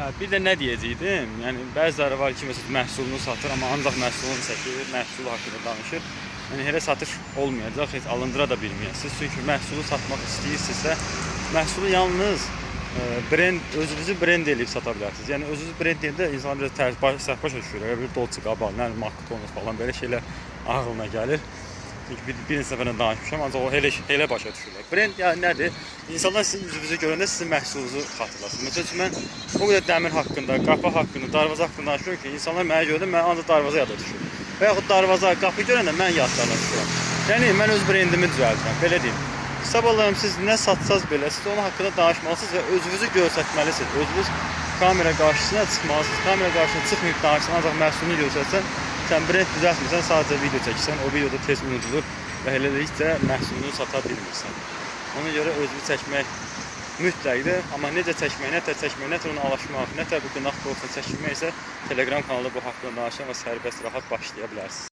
Bir də nə deyəcəydim? Yəni bəziləri var ki, məsələn, məhsulunu satır, amma ancaq məhsulunu çəkir, məhsulu haqqında danışır. Yəni elə satış olmayacaq, heç alındıra da bilməyəsiniz. Çünki məhsulu satmaq istəyirsinizsə, məhsulu yalnız özünüzü brend eləyib sata bilərsiniz. Yəni özünüzü brend eləyəndə insanlar biraz sərbaş düşür. Bir Dolce Gabbana, McDonald's falan belə şeylər ağlına gəlir. Çünki bir neçə dəfə danışmışam, ancaq o elə başa düşürlər. Brend yəni nədir? İnsanlar sizin üzünüzü görəndə sizin məhsulunuzu xatırlasın. Məsəl üçün mən o qədər dəmir haqqında, qapı haqqında, darvaza haqqında danışıyorum ki, insanlar mənə görəndə mən ancaq darvaza yada düşür. Və yaxud darvaza, qapı görəndə mən yadlarına düşürəm. Yəni mən öz brendimi düzəldirəm, belə deyim. Sabahlarım siz nə satsanız belə, siz onun haqqında danışmalısınız və özünüzü göstərməlisiniz. Özünüz kamera qarşısına çıxmalısınız. Kamera qarşısına çıxmayıb danışsan, ancaq məhsulunu göstərsən, sən brend düzəltmirsən, sadəcə video çəkirsən, o videoda tez unudulur və eləlikcə məhsulunu sata bilmirsən. Ona görə özünü çəkmək mütləqdir, amma necə çəkmək, nə tər çəkmək, nə tər onu alaşmaq, nə tər bu qınaq olsa çəkilmək isə Telegram kanalda bu haqqında danışan və sərbəst rahat başlaya bilərsiniz.